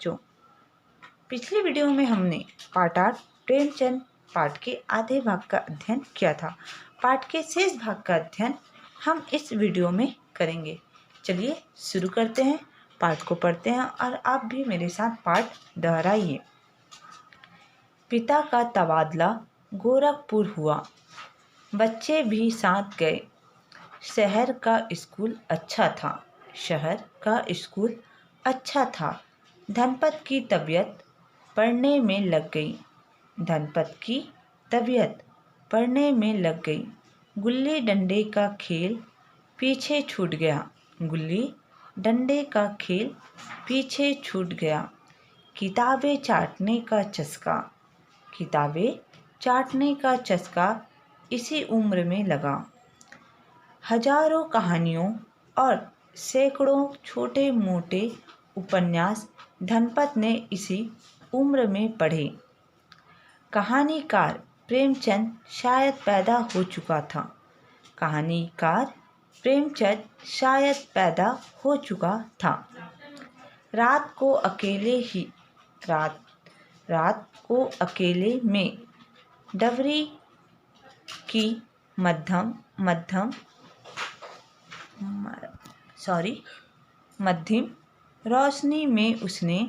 बच्चों, पिछली वीडियो में हमने पाठ 8 प्रेमचंद पाठ के आधे भाग का अध्ययन किया था। पाठ के शेष भाग का अध्ययन हम इस वीडियो में करेंगे। चलिए शुरू करते हैं, पाठ को पढ़ते हैं और आप भी मेरे साथ पाठ दोहराइए। पिता का तबादला गोरखपुर हुआ, बच्चे भी साथ गए। शहर का स्कूल अच्छा था, शहर का स्कूल अच्छा था। धनपत की तबीयत पढ़ने में लग गई, धनपत की तबीयत पढ़ने में लग गई। गुल्ली डंडे का खेल पीछे छूट गया, गुल्ली डंडे का खेल पीछे छूट गया। किताबें चाटने का चस्का, किताबें चाटने का चस्का इसी उम्र में लगा। हजारों कहानियों और सैकड़ों छोटे मोटे उपन्यास धनपत ने इसी उम्र में पढ़े। कहानीकार प्रेमचंद शायद पैदा हो चुका था, कहानीकार प्रेमचंद शायद पैदा हो चुका था। रात को अकेले में डबरी की मध्यम रोशनी में उसने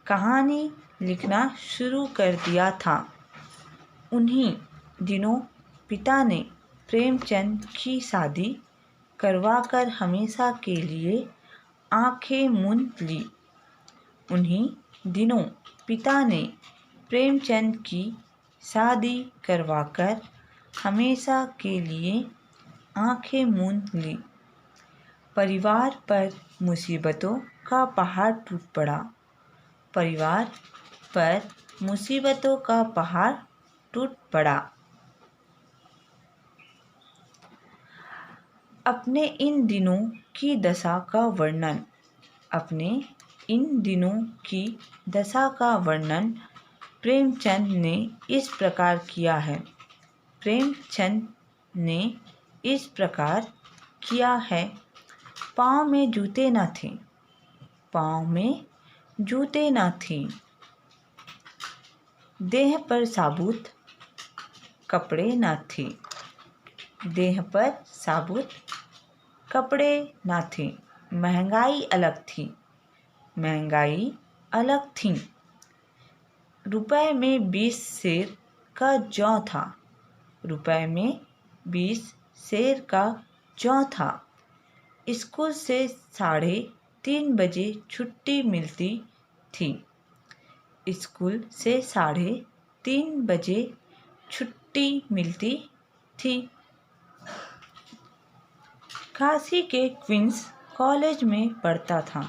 कहानी लिखना शुरू कर दिया था। उन्हीं दिनों पिता ने प्रेमचंद की शादी करवाकर हमेशा के लिए आंखें मूंद ली। उन्हीं दिनों पिता ने प्रेमचंद की शादी करवाकर हमेशा के लिए आंखें मूंद ली। परिवार पर मुसीबतों का पहाड़ टूट पड़ा, परिवार पर मुसीबतों का पहाड़ टूट पड़ा। अपने इन दिनों की दशा का वर्णन, अपने इन दिनों की दशा का वर्णन प्रेमचंद ने इस प्रकार किया है। प्रेमचंद ने इस प्रकार किया है। पाँव में जूते न थे, पाँव में जूते न थे। देह पर साबुत कपड़े न थे, देह पर साबुत कपड़े न थे। महंगाई अलग थी, महंगाई अलग थी। रुपए में 20 सेर का जौ था, रुपए में 20 सेर का जौ था। स्कूल से 3:30 बजे छुट्टी मिलती थी, स्कूल से 3:30 बजे छुट्टी मिलती थी। काशी के क्वींस कॉलेज में पढ़ता था,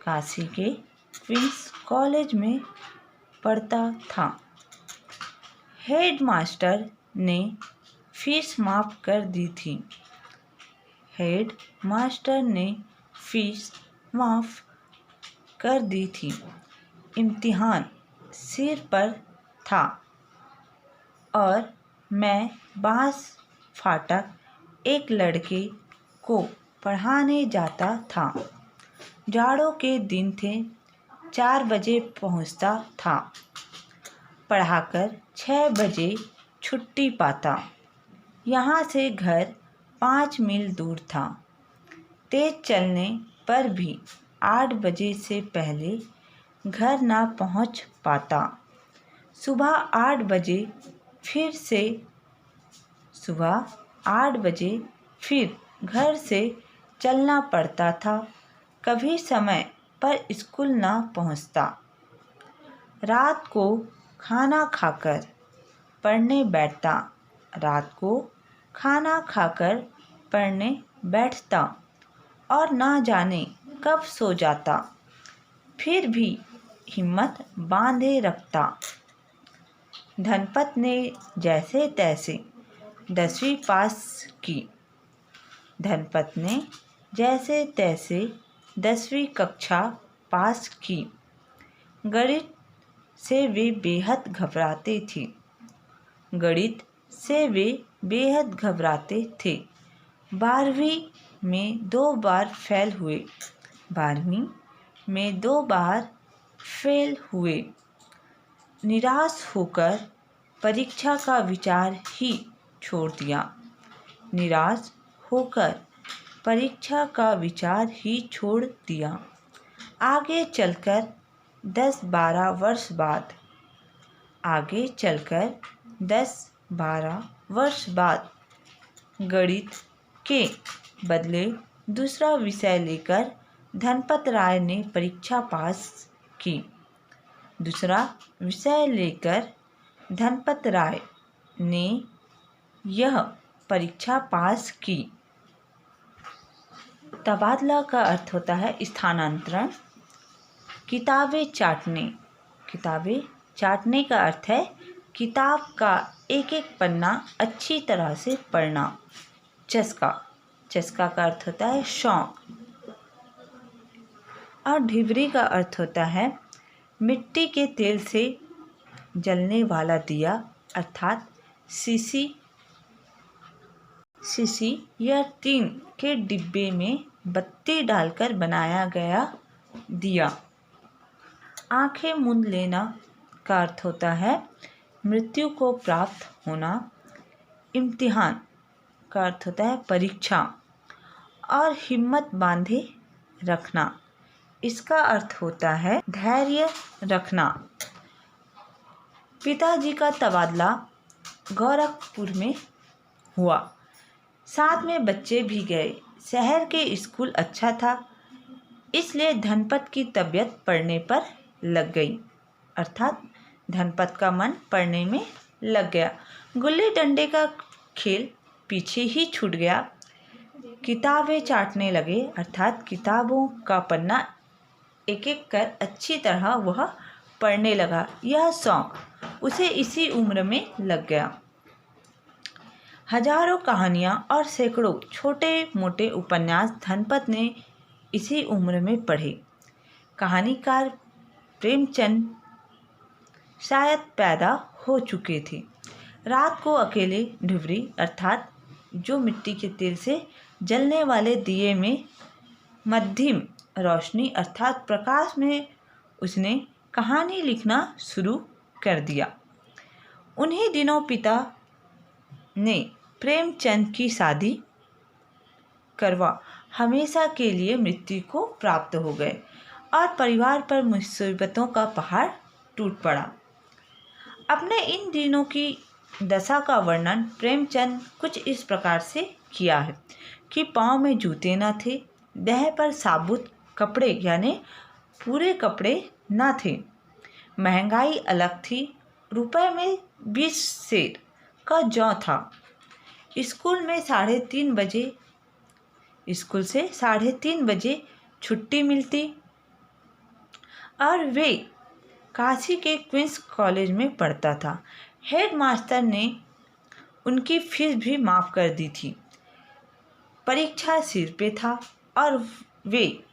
काशी के क्वींस कॉलेज में पढ़ता था। हेड मास्टर ने फीस माफ़ कर दी थी, हेड मास्टर ने फीस माफ़ कर दी थी। इम्तिहान सिर पर था और मैं बांस फाटक एक लड़के को पढ़ाने जाता था। जाड़ों के दिन थे, 4 बजे पहुंचता था, पढ़ाकर 6 बजे छुट्टी पाता। यहाँ से घर 5 मील दूर था। तेज चलने पर भी 8 बजे से पहले घर ना पहुँच पाता। सुबह 8 बजे फिर घर से चलना पड़ता था। कभी समय पर स्कूल ना पहुँचता। रात को खाना खाकर पढ़ने बैठता, रात को खाना खाकर पढ़ने बैठता और ना जाने कब सो जाता। फिर भी हिम्मत बांधे रखता। धनपत ने जैसे तैसे 10वीं पास की, धनपत ने जैसे तैसे 10वीं कक्षा पास की। गणित से वे बेहद घबराते थे, गणित से वे बेहद घबराते थे। 12वीं में 2 बार फेल हुए, 12वीं में 2 बार फेल हुए। निराश होकर परीक्षा का विचार ही छोड़ दिया। निराश होकर परीक्षा का विचार ही छोड़ दिया। आगे चलकर 10-12 वर्ष बाद आगे चलकर 10-12 वर्ष बाद गणित के बदले दूसरा विषय लेकर धनपत राय ने परीक्षा पास की। दूसरा विषय लेकर धनपत राय ने यह परीक्षा पास की। तबादला का अर्थ होता है स्थानांतरण। किताबें चाटने। किताबें चाटने का अर्थ है किताब का एक एक पन्ना अच्छी तरह से पढ़ना। चस्का। चस्का का अर्थ होता है शौक। और ढिबरी का अर्थ होता है मिट्टी के तेल से जलने वाला दिया, अर्थात सीसी या टीन के डिब्बे में बत्ती डालकर बनाया गया दिया। आंखें मूंद लेना का अर्थ होता है मृत्यु को प्राप्त होना। इम्तिहान का अर्थ होता है परीक्षा। और हिम्मत बांधे रखना, इसका अर्थ होता है धैर्य रखना। पिताजी का तबादला गोरखपुर में हुआ। साथ में बच्चे भी गए। शहर के स्कूल अच्छा था, इसलिए धनपत की तबीयत पढ़ने पर लग गई, अर्थात धनपत का मन पढ़ने में लग गया। गुल्ली डंडे का खेल पीछे ही छूट गया। किताबें चाटने लगे, अर्थात किताबों का पन्ना एक एक कर अच्छी तरह वह पढ़ने लगा। यह शौक उसे इसी उम्र में लग गया। हजारों कहानियाँ और सैकड़ों छोटे मोटे उपन्यास धनपत ने इसी उम्र में पढ़े। कहानीकार प्रेमचंद शायद पैदा हो चुके थे। रात को अकेले ढिबरी, अर्थात जो मिट्टी के तेल से जलने वाले दिए में मध्यम रोशनी अर्थात प्रकाश में उसने कहानी लिखना शुरू कर दिया। उन्हीं दिनों पिता ने प्रेमचंद की शादी करवा हमेशा के लिए मृत्यु को प्राप्त हो गए और परिवार पर मुसीबतों का पहाड़ टूट पड़ा। अपने इन दिनों की दशा का वर्णन प्रेमचंद कुछ इस प्रकार से किया है कि पाँव में जूते न थे, देह पर साबुत कपड़े यानी पूरे कपड़े न थे, महंगाई अलग थी, रुपए में 20 सेर का जौ था, स्कूल से 3:30 बजे छुट्टी मिलती और वे काशी के क्वींस कॉलेज में पढ़ता था। हेड मास्टर ने उनकी फीस भी माफ़ कर दी थी। परीक्षा सिर पे था और वे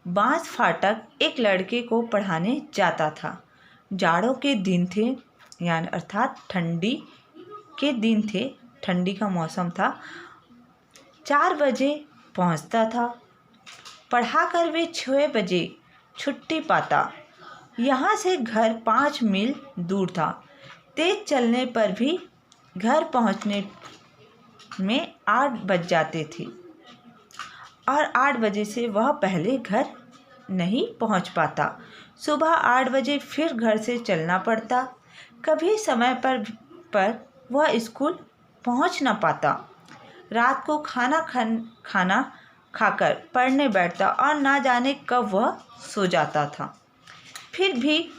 बांस फाटक एक लड़के को पढ़ाने जाता था। जाड़ों के दिन थे, यानी अर्थात ठंडी के दिन थे, ठंडी का मौसम था। 4 बजे पहुंचता था। पढ़ाकर वे 6 बजे छुट्टी पाता। यहाँ से घर 5 मील दूर था। तेज चलने पर भी घर पहुँचने में 8 बज जाते थे और 8 बजे से वह पहले घर नहीं पहुँच पाता। सुबह 8 बजे फिर घर से चलना पड़ता। कभी समय पर वह स्कूल पहुँच न पाता। रात को खाना खाकर पढ़ने बैठता और ना जाने कब वह सो जाता था। फिर भी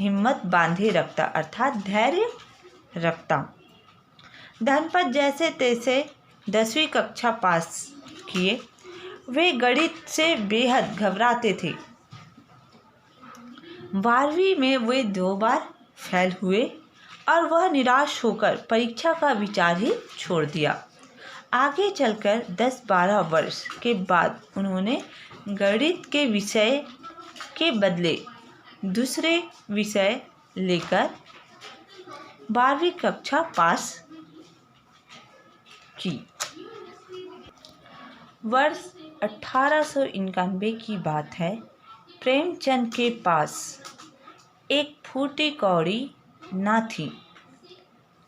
हिम्मत बांधे रखता, अर्थात धैर्य रखता। धनपत जैसे तैसे 10वीं कक्षा पास किए। वे गणित से बेहद घबराते थे। 12वीं में वे 2 बार फेल हुए और वह निराश होकर परीक्षा का विचार ही छोड़ दिया। आगे चलकर 10-12 वर्ष के बाद उन्होंने गणित के विषय के बदले दूसरे विषय लेकर 12वीं कक्षा पास की। वर्ष 1891 की बात है। प्रेमचंद के पास एक फूटी कौड़ी ना थी।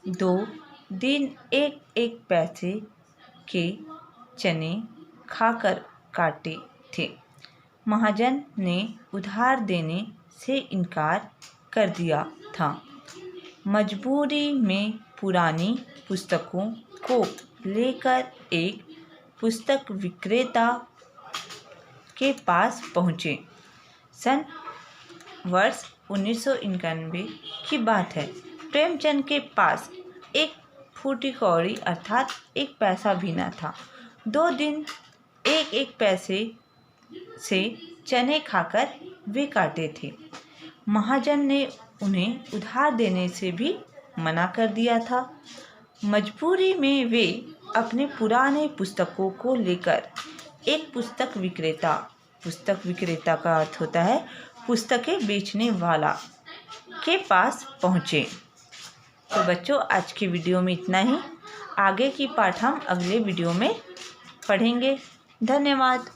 2 दिन एक एक पैसे के चने खाकर काटे थे। महाजन ने उधार देने से इनकार कर दिया था। मजबूरी में पुरानी पुस्तकों को लेकर एक पुस्तक विक्रेता के पास पहुँचे। वर्ष 1991 की बात है। प्रेमचंद के पास एक फूटी कौड़ी अर्थात एक पैसा भी न था। 2 दिन एक एक पैसे से चने खाकर वे काटे थे। महाजन ने उन्हें उधार देने से भी मना कर दिया था। मजबूरी में वे अपने पुराने पुस्तकों को लेकर एक पुस्तक विक्रेता का अर्थ होता है पुस्तकें बेचने वाला के पास पहुँचे। तो बच्चों, आज के वीडियो में इतना ही। आगे की पाठ हम अगले वीडियो में पढ़ेंगे। धन्यवाद।